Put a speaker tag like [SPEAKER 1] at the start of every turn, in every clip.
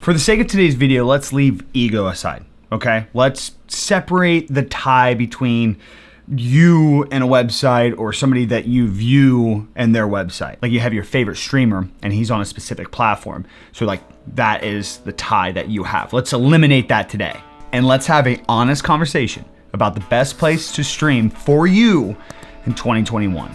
[SPEAKER 1] For the sake of today's video, let's leave ego aside, okay? Let's separate the tie between you and a website or somebody that you view and their website. Like you have your favorite streamer and he's on a specific platform. So like that is the tie that you have. Let's eliminate that today. And let's have an honest conversation about the best place to stream for you in 2021.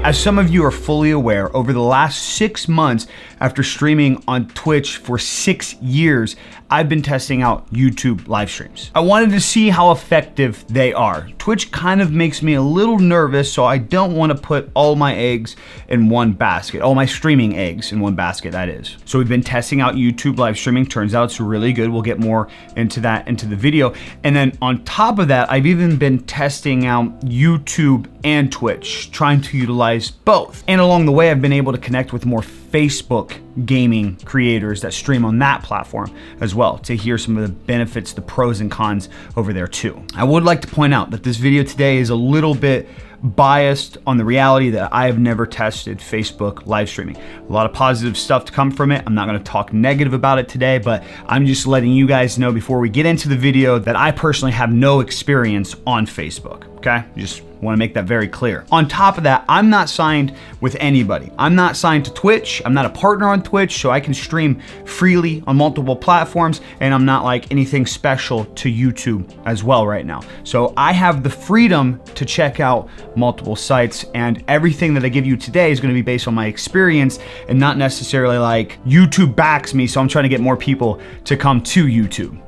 [SPEAKER 1] As some of you are fully aware, over the last 6 months after streaming on Twitch for 6 years, I've been testing out YouTube live streams. I wanted to see how effective they are. Twitch kind of makes me a little nervous, so I don't want to put all my eggs in one basket, all my streaming eggs in one basket, that is. So we've been testing out YouTube live streaming. Turns out it's really good. We'll get more into that into the video. And then on top of that, I've even been testing out YouTube and Twitch, trying to utilize both. And along the way, I've been able to connect with more Facebook gaming creators that stream on that platform as well to hear some of the benefits, the pros and cons over there too. I would like to point out that this video today is a little bit biased on the reality that I have never tested Facebook live streaming. A lot of positive stuff to come from it. I'm not going to talk negative about it today, but I'm just letting you guys know before we get into the video that I personally have no experience on Facebook. Okay, just want to make that very clear. On top of that, I'm not signed with anybody. I'm not signed to Twitch. I'm not a partner on Twitch, so I can stream freely on multiple platforms, and I'm not like anything special to YouTube as well right now. So I have the freedom to check out multiple sites, and everything that I give you today is going to be based on my experience and not necessarily like YouTube backs me, so I'm trying to get more people to come to YouTube.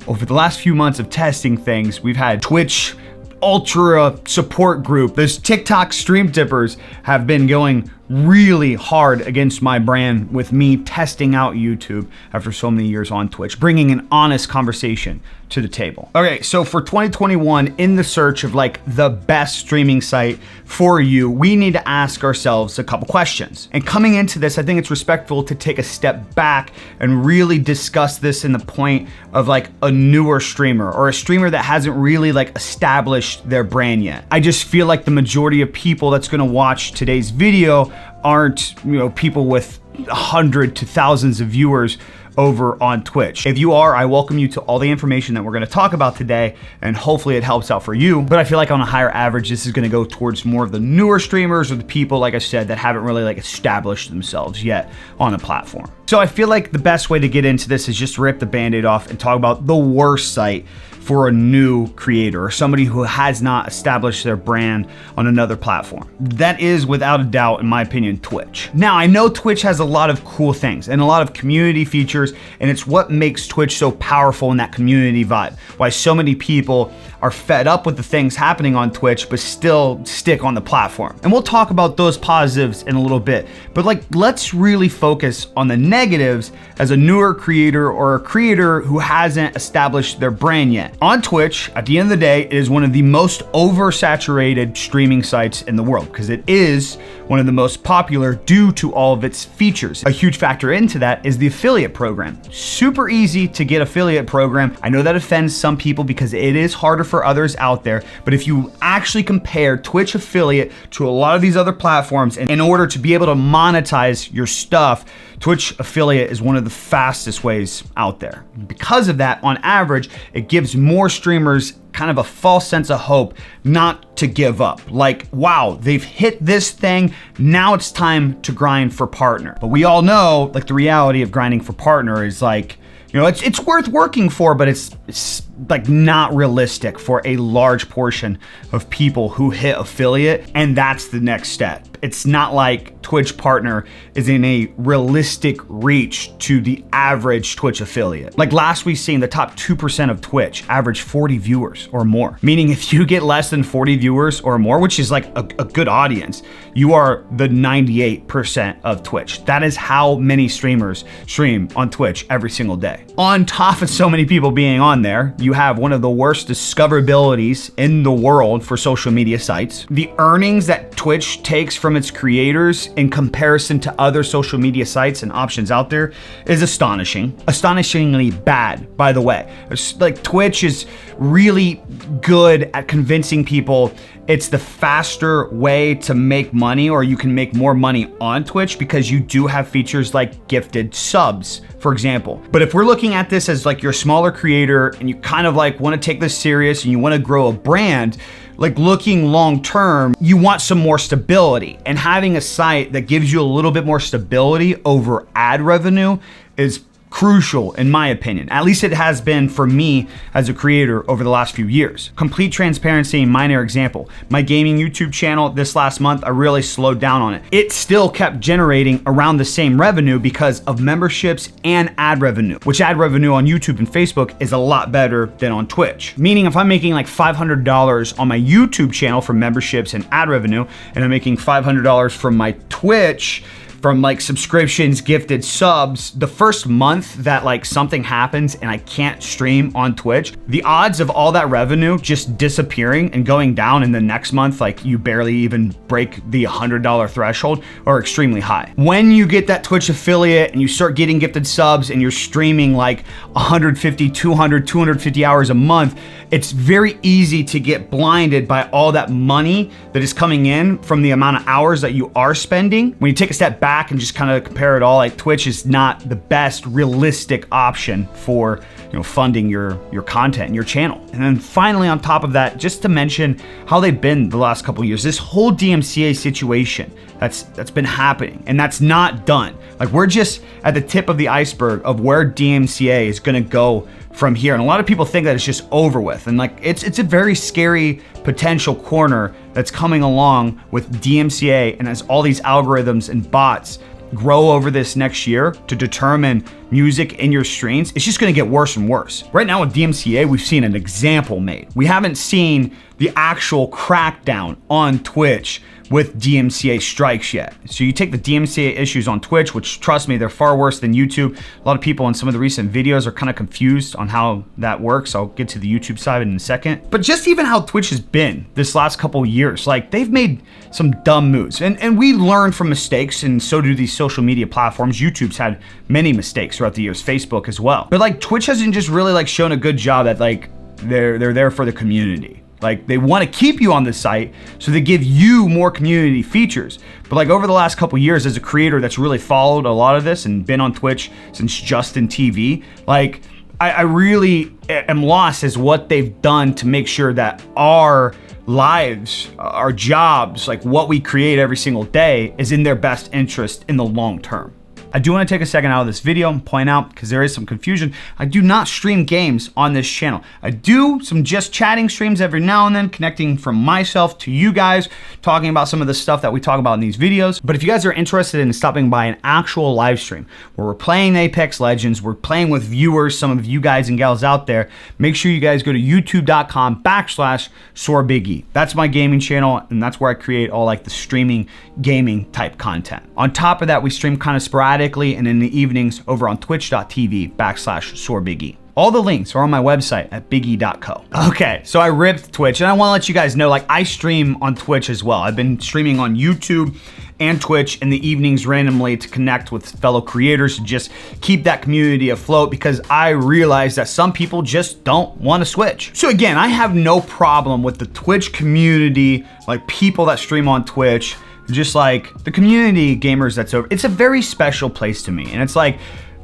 [SPEAKER 1] Over the last few months of testing things, we've had Twitch Ultra support group. Those TikTok stream dippers have been going really hard against my brand with me testing out YouTube after so many years on Twitch, bringing an honest conversation to the table. Okay, so for 2021, in the search of like the best streaming site for you, we need to ask ourselves a couple questions. And coming into this, I think it's respectful to take a step back and really discuss this in the point of like a newer streamer or a streamer that hasn't really like established their brand yet. I just feel like the majority of people that's gonna watch today's video aren't, people with 100 to thousands of viewers over on Twitch. If you are, I welcome you to all the information that we're gonna talk about today, and hopefully it helps out for you. But I feel like on a higher average, this is gonna go towards more of the newer streamers or the people, like I said, that haven't really like established themselves yet on a platform. So I feel like the best way to get into this is just rip the Band-Aid off and talk about the worst site for a new creator or somebody who has not established their brand on another platform. That is, without a doubt, in my opinion, Twitch. Now, I know Twitch has a lot of cool things and a lot of community features, and it's what makes Twitch so powerful in that community vibe. Why so many people are fed up with the things happening on Twitch, but still stick on the platform. And we'll talk about those positives in a little bit, but like, let's really focus on the negatives as a newer creator or a creator who hasn't established their brand yet. On Twitch, at the end of the day, it is one of the most oversaturated streaming sites in the world because it is one of the most popular due to all of its features. A huge factor into that is the affiliate program. Super easy to get affiliate program. I know that offends some people because it is harder for others out there, but if you actually compare Twitch affiliate to a lot of these other platforms, and in order to be able to monetize your stuff, Twitch affiliate is one of the fastest ways out there. Because of that, on average, it gives more streamers kind of a false sense of hope not to give up. Like, wow, they've hit this thing, now it's time to grind for partner. But we all know, like, the reality of grinding for partner is like, it's worth working for, but it's like not realistic for a large portion of people who hit affiliate, and that's the next step. It's not like Twitch partner is in a realistic reach to the average Twitch affiliate. Like last week seen, the top 2% of Twitch average 40 viewers or more. Meaning if you get less than 40 viewers or more, which is like a good audience, you are the 98% of Twitch. That is how many streamers stream on Twitch every single day. On top of so many people being on there, you have one of the worst discoverabilities in the world for social media sites. The earnings that Twitch takes from from its creators in comparison to other social media sites and options out there is astonishingly bad, by the way. Like Twitch is really good at convincing people it's the faster way to make money, or you can make more money on Twitch because you do have features like gifted subs, for example. But if we're looking at this as like you're a smaller creator and you kind of like want to take this serious and you want to grow a brand, like looking long term, you want some more stability. And having a site that gives you a little bit more stability over ad revenue is crucial, in my opinion. At least it has been for me as a creator over the last few years. Complete transparency, minor example. My gaming YouTube channel this last month, I really slowed down on it. It still kept generating around the same revenue because of memberships and ad revenue, which ad revenue on YouTube and Facebook is a lot better than on Twitch. Meaning if I'm making like $500 on my YouTube channel from memberships and ad revenue, and I'm making $500 from my Twitch from like subscriptions, gifted subs, the first month that like something happens and I can't stream on Twitch, the odds of all that revenue just disappearing and going down in the next month, like you barely even break the $100 threshold, are extremely high. When you get that Twitch affiliate and you start getting gifted subs and you're streaming like 150, 200, 250 hours a month, it's very easy to get blinded by all that money that is coming in from the amount of hours that you are spending. When you take a step back and just kind of compare it all, like Twitch is not the best realistic option for, you know, funding your content and your channel. And then finally, on top of that, just to mention how they've been the last couple of years, this whole DMCA situation that's been happening, and that's not done. Like we're just at the tip of the iceberg of where DMCA is gonna go from here. And a lot of people think that it's just over with. And like it's a very scary potential corner that's coming along with DMCA, and as all these algorithms and bots grow over this next year to determine music in your streams, it's just gonna get worse and worse. Right now with DMCA, we've seen an example made. We haven't seen the actual crackdown on Twitch with DMCA strikes yet. So you take the DMCA issues on Twitch, which trust me, they're far worse than YouTube. A lot of people in some of the recent videos are kind of confused on how that works. I'll get to the YouTube side in a second. But just even how Twitch has been this last couple of years, like they've made some dumb moves. And we learn from mistakes, and so do these social media platforms. YouTube's had many mistakes throughout the years, Facebook as well. But like Twitch hasn't just really like shown a good job at like they're there for the community. Like they want to keep you on the site, so they give you more community features. But like over the last couple years, as a creator that's really followed a lot of this and been on Twitch since Justin TV, like I really am lost as what they've done to make sure that our lives, our jobs, like what we create every single day is in their best interest in the long term. I do want to take a second out of this video and point out, because there is some confusion, I do not stream games on this channel. I do some just chatting streams every now and then, connecting from myself to you guys, talking about some of the stuff that we talk about in these videos. But if you guys are interested in stopping by an actual live stream where we're playing Apex Legends, we're playing with viewers, some of you guys and gals out there, make sure you guys go to youtube.com/BigE. That's my gaming channel, and that's where I create all like the streaming gaming type content. On top of that, we stream kind of sporadically and in the evenings over on twitch.tv/BigE. All the links are on my website at BigE.co. Okay, so I ripped Twitch, and I want to let you guys know, like I stream on Twitch as well. I've been streaming on YouTube and Twitch in the evenings randomly to connect with fellow creators and just keep that community afloat, because I realize that some people just don't want to switch. So again, I have no problem with the Twitch community, like people that stream on Twitch, just like the community gamers that's over. It's a very special place to me, and it's like,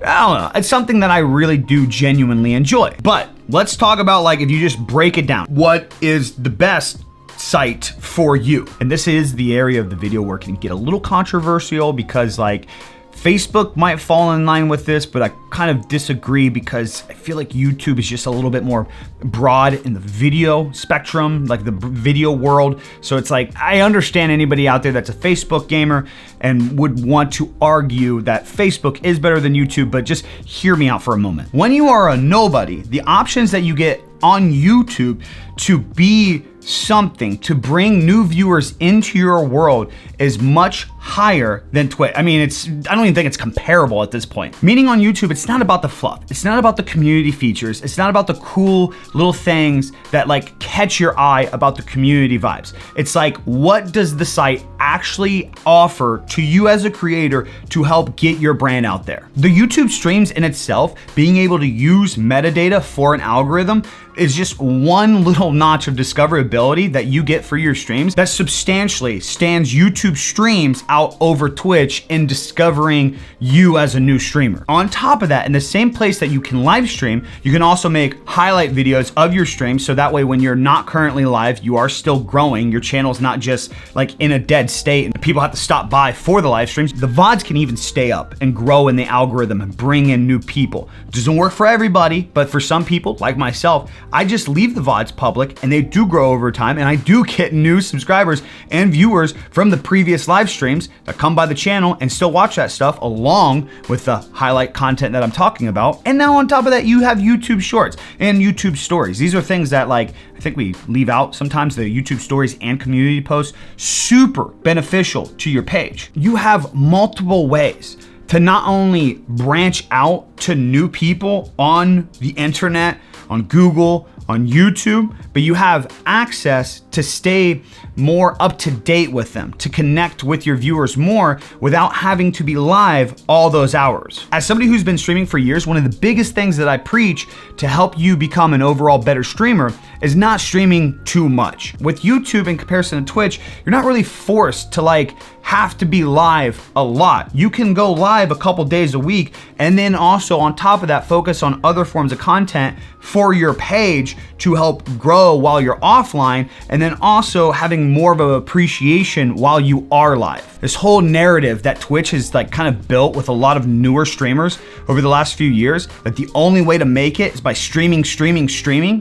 [SPEAKER 1] I don't know, it's something that I really do genuinely enjoy. But let's talk about, like, if you just break it down, what is the best site for you? And this is the area of the video where it can get a little controversial, because like Facebook might fall in line with this, but I kind of disagree, because I feel like YouTube is just a little bit more broad in the video spectrum, like the video world. So it's like, I understand anybody out there that's a Facebook gamer and would want to argue that Facebook is better than YouTube, but just hear me out for a moment. When you are a nobody, the options that you get on YouTube to be something, to bring new viewers into your world, is much higher than Twitch. I mean, I don't even think it's comparable at this point. Meaning on YouTube, it's not about the fluff. It's not about the community features. It's not about the cool little things that like catch your eye about the community vibes. It's like, what does the site actually offer to you as a creator to help get your brand out there? The YouTube streams in itself, being able to use metadata for an algorithm, is just one little notch of discoverability that you get for your streams that substantially stands YouTube streams out over Twitch in discovering you as a new streamer. On top of that, in the same place that you can live stream, you can also make highlight videos of your streams, so that way when you're not currently live, you are still growing. Your channel's not just like in a dead state and people have to stop by for the live streams. The VODs can even stay up and grow in the algorithm and bring in new people. It doesn't work for everybody, but for some people, like myself, I just leave the VODs public and they do grow over time, and I do get new subscribers and viewers from the previous live streams that come by the channel and still watch that stuff along with the highlight content that I'm talking about. And now on top of that, you have YouTube Shorts and YouTube Stories. These are things that like, I think we leave out sometimes, the YouTube Stories and community posts, super beneficial to your page. You have multiple ways to not only branch out to new people on the internet, on Google, on YouTube, but you have access to stay more up to date with them, to connect with your viewers more without having to be live all those hours. As somebody who's been streaming for years, one of the biggest things that I preach to help you become an overall better streamer is not streaming too much. With YouTube in comparison to Twitch, you're not really forced to like have to be live a lot. You can go live a couple days a week, and then also on top of that, focus on other forms of content for your page to help grow while you're offline, and then also having more of an appreciation while you are live. This whole narrative that Twitch has like kind of built with a lot of newer streamers over the last few years, that the only way to make it is by streaming,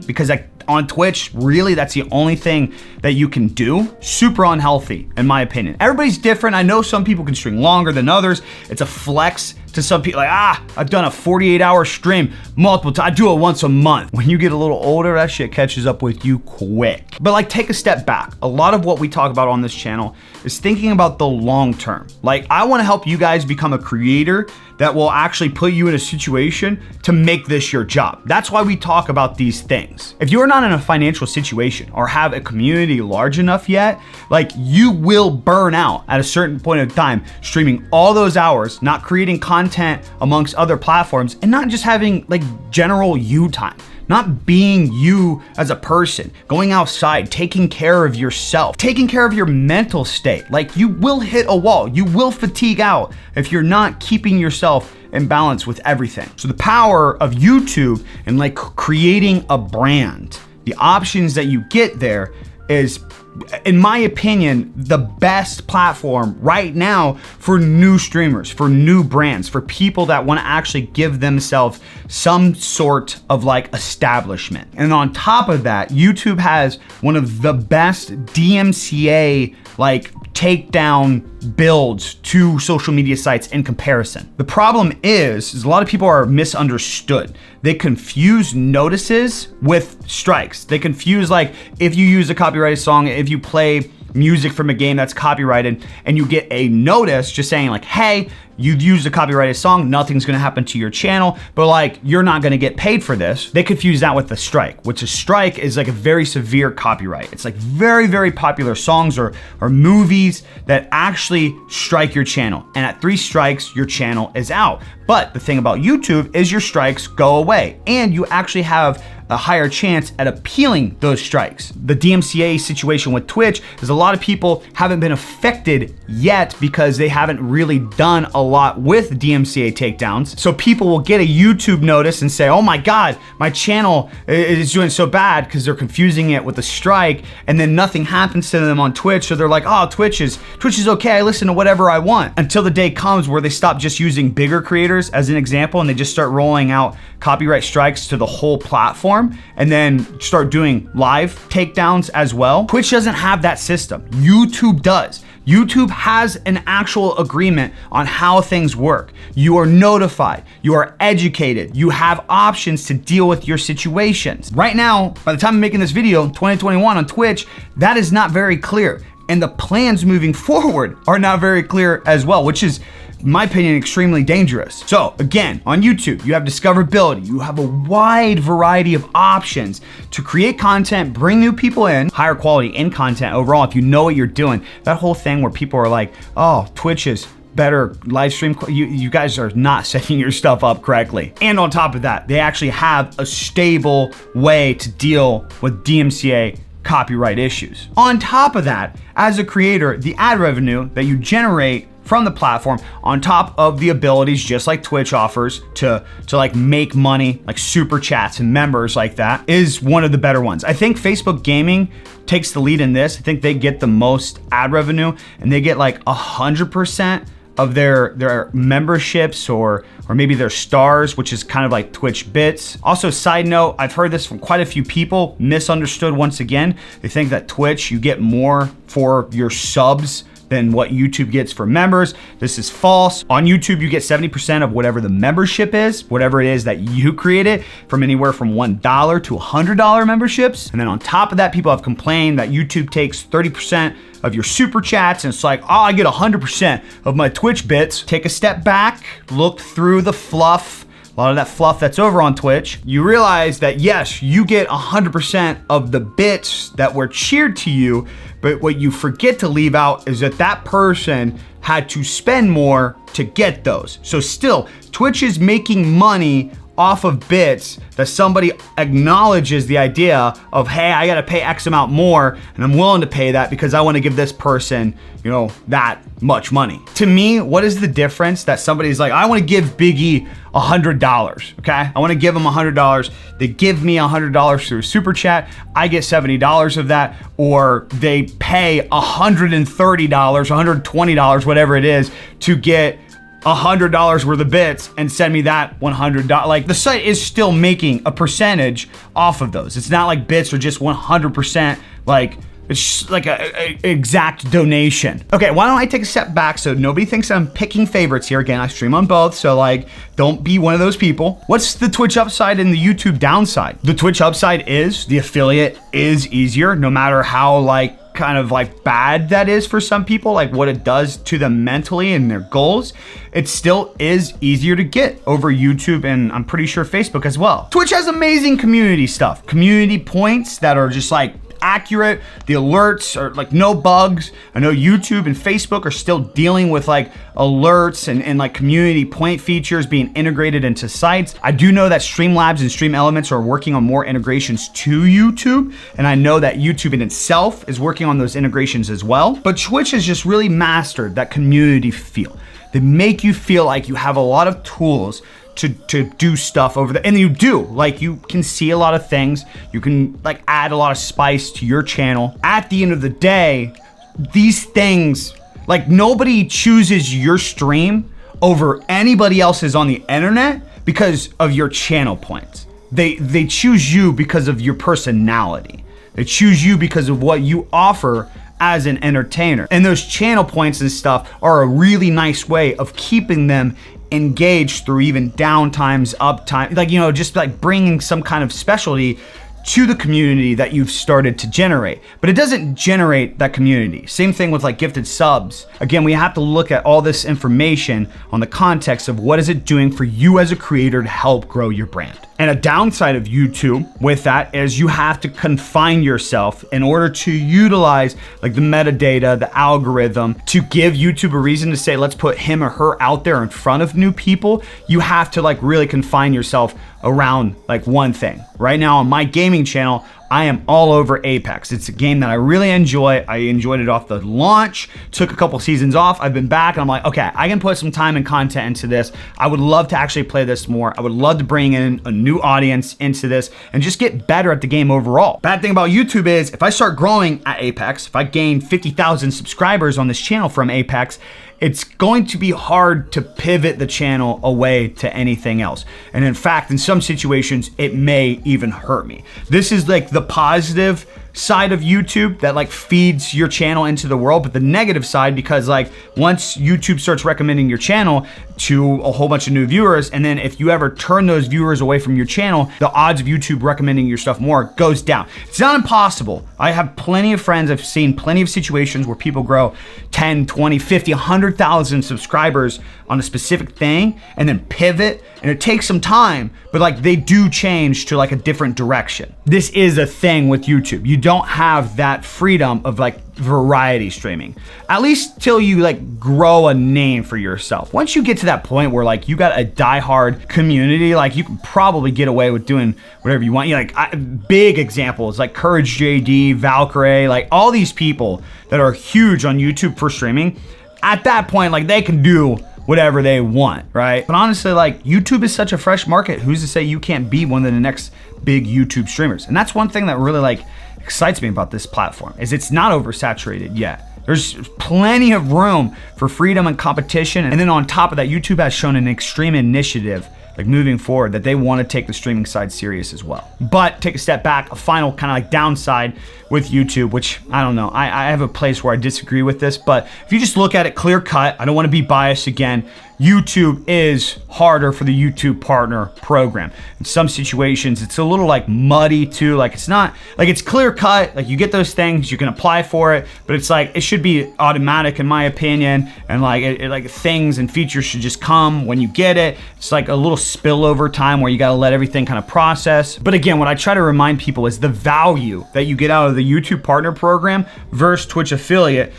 [SPEAKER 1] because like on Twitch, really, that's the only thing that you can do. Super unhealthy, in my opinion. Everybody's different. I know some people can stream longer than others. It's a flex to some people, like, I've done a 48-hour stream multiple times. I do it once a month. When you get a little older, that shit catches up with you quick. But like, take a step back. A lot of what we talk about on this channel is thinking about the long term. Like, I wanna help you guys become a creator that will actually put you in a situation to make this your job. That's why we talk about these things. If you're not in a financial situation or have a community large enough yet, like, you will burn out at a certain point of time streaming all those hours, not creating content amongst other platforms, and not just having like general you time. Not being you as a person, going outside, taking care of yourself, taking care of your mental state. Like, you will hit a wall, you will fatigue out if you're not keeping yourself in balance with everything. So the power of YouTube and like creating a brand, the options that you get there is, in my opinion, the best platform right now for new streamers, for new brands, for people that want to actually give themselves some sort of like establishment. And on top of that, YouTube has one of the best DMCA like takedown builds to social media sites in comparison. The problem is a lot of people are misunderstood. They confuse notices with strikes. They confuse, like, if you use a copyrighted song, if you play music from a game that's copyrighted and you get a notice just saying like, hey, you've used a copyrighted song, nothing's gonna happen to your channel, but like, you're not gonna get paid for this. They confuse that with a strike, which a strike is like a very severe copyright. It's like very, very popular songs or movies that actually strike your channel. And at 3 strikes, your channel is out. But the thing about YouTube is your strikes go away and you actually have a higher chance at appealing those strikes. The DMCA situation with Twitch is a lot of people haven't been affected yet because they haven't really done a lot with DMCA takedowns. So people will get a YouTube notice and say, oh my God, my channel is doing so bad, because they're confusing it with a strike, and then nothing happens to them on Twitch. So they're like, oh, Twitch is okay, I listen to whatever I want. Until the day comes where they stop just using bigger creators as an example, and they just start rolling out copyright strikes to the whole platform, and then start doing live takedowns as well. Twitch doesn't have that system. YouTube does. YouTube has an actual agreement on how things work. You are notified, you are educated, you have options to deal with your situations. Right now, by the time I'm making this video, 2021 on Twitch, that is not very clear. And the plans moving forward are not very clear as well, which is, in my opinion, extremely dangerous. So again, on YouTube, you have discoverability. You have a wide variety of options to create content, bring new people in, higher quality in content overall if you know what you're doing. That whole thing where people are like, oh, Twitch is better live stream, you guys are not setting your stuff up correctly. And on top of that, they actually have a stable way to deal with DMCA copyright issues. On top of that, as a creator, the ad revenue that you generate from the platform, on top of the abilities just like Twitch offers to like make money, like super chats and members like that, is one of the better ones. I think Facebook Gaming takes the lead in this. I think they get the most ad revenue, and they get like 100% of their memberships or maybe their stars, which is kind of like Twitch bits. Also, side note, I've heard this from quite a few people, misunderstood once again. They think that Twitch, you get more for your subs than what YouTube gets for members. This is false. On YouTube, you get 70% of whatever the membership is, whatever it is that you created, from anywhere from $1 to $100 memberships. And then on top of that, people have complained that YouTube takes 30% of your super chats, and it's like, oh, I get 100% of my Twitch bits. Take a step back, look through the fluff, a lot of that fluff that's over on Twitch. You realize that yes, you get 100% of the bits that were cheered to you, but what you forget to leave out is that that person had to spend more to get those. So still, Twitch is making money off of bits that somebody acknowledges the idea of, hey, I gotta pay X amount more, and I'm willing to pay that because I wanna give this person, that much money. To me, what is the difference that somebody's like, I wanna give BigE $100, okay? I wanna give them $100. They give me $100 through a super chat. I get $70 of that, or they pay $130, $120, whatever it is, to get $100 worth of bits and send me that $100. Like, the site is still making a percentage off of those. It's not like bits are just 100% like, it's like a exact donation. Okay, why don't I take a step back so nobody thinks I'm picking favorites here. Again, I stream on both, so like, don't be one of those people. What's the Twitch upside and the YouTube downside? The Twitch upside is the affiliate is easier, no matter how kind of bad that is for some people, like what it does to them mentally and their goals. It still is easier to get over YouTube, and I'm pretty sure Facebook as well. Twitch has amazing community stuff, community points that are just accurate. The alerts are no bugs. I know YouTube and Facebook are still dealing with alerts and community point features being integrated into sites. I do know that Streamlabs and Stream Elements are working on more integrations to YouTube, and I know that YouTube in itself is working on those integrations as well. But Twitch has just really mastered that community feel. They make you feel like you have a lot of tools to do stuff over there, and you do. You can see a lot of things. You can add a lot of spice to your channel. At the end of the day, these things, nobody chooses your stream over anybody else's on the internet because of your channel points. They choose you because of your personality. They choose you because of what you offer as an entertainer. And those channel points and stuff are a really nice way of keeping them engaged through even downtimes, uptime, just bringing some kind of specialty to the community that you've started to generate. But it doesn't generate that community. Same thing with gifted subs. Again, we have to look at all this information on the context of what is it doing for you as a creator to help grow your brand. And a downside of YouTube with that is you have to confine yourself in order to utilize the metadata, the algorithm, to give YouTube a reason to say, let's put him or her out there in front of new people. You have to really confine yourself around one thing. Right now on my gaming channel, I am all over Apex. It's a game that I really enjoy. I enjoyed it off the launch, took a couple seasons off. I've been back and I'm like, okay, I can put some time and content into this. I would love to actually play this more. I would love to bring in a new audience into this and just get better at the game overall. Bad thing about YouTube is if I start growing at Apex, if I gain 50,000 subscribers on this channel from Apex, it's going to be hard to pivot the channel away to anything else. And in fact, in some situations, it may even hurt me. This is the positive side of YouTube that like feeds your channel into the world, but the negative side, because like once YouTube starts recommending your channel to a whole bunch of new viewers, and then if you ever turn those viewers away from your channel, the odds of YouTube recommending your stuff more goes down. It's not impossible. I have plenty of friends, I've seen plenty of situations where people grow 10, 20, 50, 100,000 subscribers on a specific thing and then pivot, and it takes some time, but like they do change to like a different direction. This is a thing with YouTube. You don't have that freedom of like variety streaming, at least till you like grow a name for yourself. Once you get to that point where like you got a diehard community, like you can probably get away with doing whatever you want. You know, like big examples like Courage JD, Valkyrie, like all these people that are huge on YouTube for streaming. At that point, like they can do whatever they want, right? But honestly, like YouTube is such a fresh market. Who's to say you can't be one of the next big YouTube streamers? And that's one thing that really like excites me about this platform, is it's not oversaturated yet. There's plenty of room for freedom and competition. And then on top of that, YouTube has shown an extreme initiative like moving forward that they want to take the streaming side serious as well. But take a step back, a final kind of like downside with YouTube, which I don't know, I have a place where I disagree with this, but if you just look at it clear cut, I don't want to be biased again, YouTube is harder for the YouTube partner program. In some situations, it's a little like muddy too. Like it's not, like it's clear cut, like you get those things, you can apply for it, but it's like, it should be automatic in my opinion. And like, like things and features should just come when you get it. It's like a little spillover time where you gotta let everything kind of process. But again, what I try to remind people is the value that you get out of the YouTube partner program versus Twitch affiliate,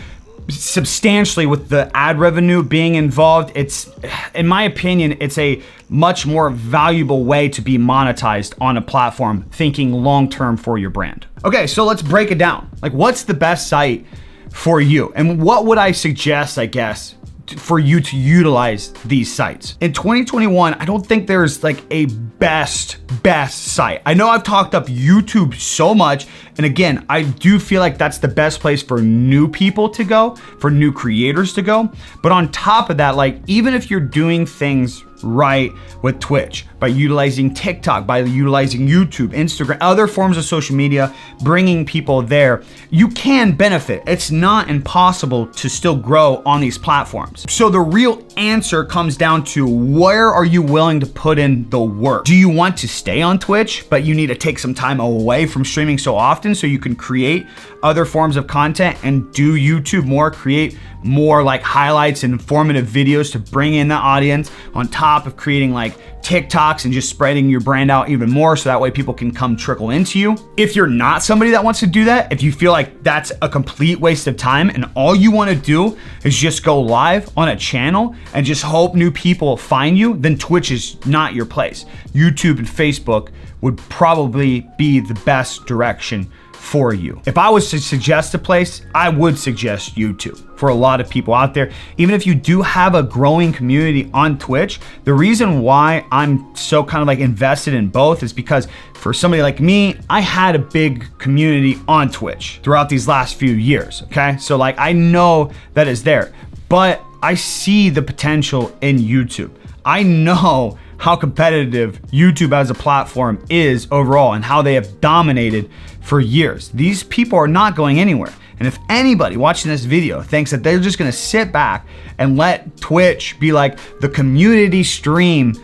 [SPEAKER 1] substantially with the ad revenue being involved. It's, in my opinion, it's a much more valuable way to be monetized on a platform, thinking long-term for your brand. Okay, so let's break it down. Like, what's the best site for you? And what would I suggest, I guess, for you to utilize these sites? In 2021, I don't think there's like a best site. I know I've talked up YouTube so much, and again, I do feel like that's the best place for new people to go, for new creators to go. But on top of that, like even if you're doing things right with Twitch, by utilizing TikTok, by utilizing YouTube, Instagram, other forms of social media, bringing people there, you can benefit. It's not impossible to still grow on these platforms. So the real answer comes down to, where are you willing to put in the work? Do you want to stay on Twitch, but you need to take some time away from streaming so often so you can create other forms of content and do YouTube more, create more like highlights and informative videos to bring in the audience, on top of creating like TikToks and just spreading your brand out even more so that way people can come trickle into you? If you're not somebody that wants to do that, if you feel like that's a complete waste of time and all you want to do is just go live on a channel and just hope new people find you, then Twitch is not your place. YouTube and Facebook would probably be the best direction for you. If I was to suggest a place, I would suggest YouTube for a lot of people out there. Even if you do have a growing community on Twitch, the reason why I'm so kind of like invested in both is because for somebody like me, I had a big community on Twitch throughout these last few years, okay? So like I know that is there, but I see the potential in YouTube. I know how competitive YouTube as a platform is overall and how they have dominated for years. These people are not going anywhere. And if anybody watching this video thinks that they're just gonna sit back and let Twitch be like the community stream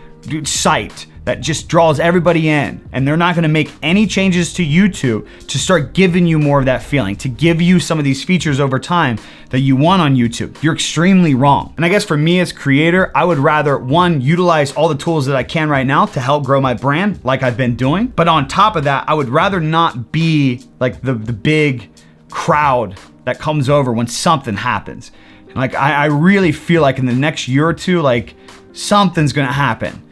[SPEAKER 1] site that just draws everybody in, and they're not gonna make any changes to YouTube to start giving you more of that feeling, to give you some of these features over time that you want on YouTube, you're extremely wrong. And I guess for me as creator, I would rather, one, utilize all the tools that I can right now to help grow my brand like I've been doing. But on top of that, I would rather not be like the big crowd that comes over when something happens. And like, I really feel like in the next year or two, like something's gonna happen.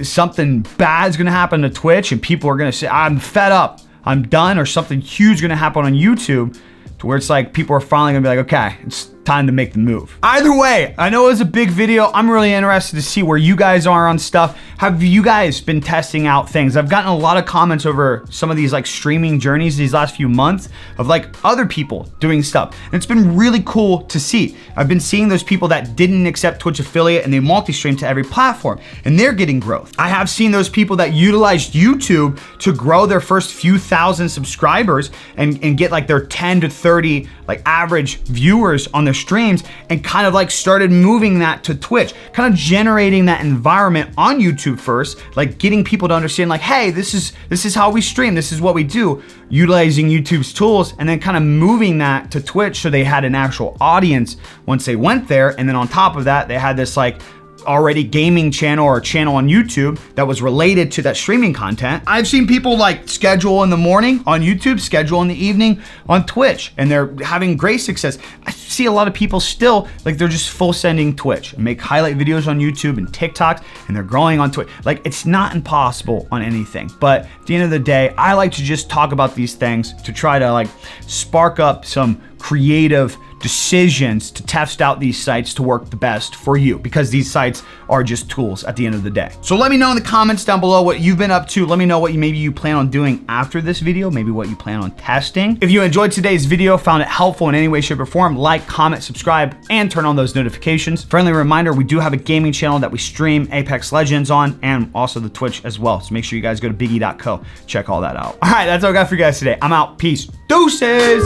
[SPEAKER 1] Something bad's gonna happen to Twitch and people are gonna say, I'm fed up, I'm done, or something huge gonna happen on YouTube to where it's like people are finally gonna be like, okay, it's time to make the move. Either way, I know it was a big video. I'm really interested to see where you guys are on stuff. Have you guys been testing out things? I've gotten a lot of comments over some of these like streaming journeys these last few months of like other people doing stuff. And it's been really cool to see. I've been seeing those people that didn't accept Twitch affiliate and they multi-stream to every platform and they're getting growth. I have seen those people that utilized YouTube to grow their first few thousand subscribers and get like their 10 to 30 like average viewers on their streams and kind of like started moving that to Twitch, kind of generating that environment on YouTube first, like getting people to understand like, hey, this is how we stream, this is what we do, utilizing YouTube's tools, and then kind of moving that to Twitch so they had an actual audience once they went there. And then on top of that, they had this like already gaming channel or channel on YouTube that was related to that streaming content. I've seen people like schedule in the morning on YouTube, schedule in the evening on Twitch, and they're having great success. I see a lot of people still like they're just full sending Twitch and make highlight videos on YouTube and TikToks, and they're growing on Twitch. Like it's not impossible on anything, but at the end of the day, I like to just talk about these things to try to like spark up some creative decisions to test out these sites to work the best for you, because these sites are just tools at the end of the day. So let me know in the comments down below what you've been up to. Let me know what maybe you plan on doing after this video, maybe what you plan on testing. If you enjoyed today's video, found it helpful in any way, shape, or form, like, comment, subscribe, and turn on those notifications. Friendly reminder, we do have a gaming channel that we stream Apex Legends on, and also the Twitch as well. So make sure you guys go to BigE.co, check all that out. All right, that's all I got for you guys today. I'm out. Peace. Deuces.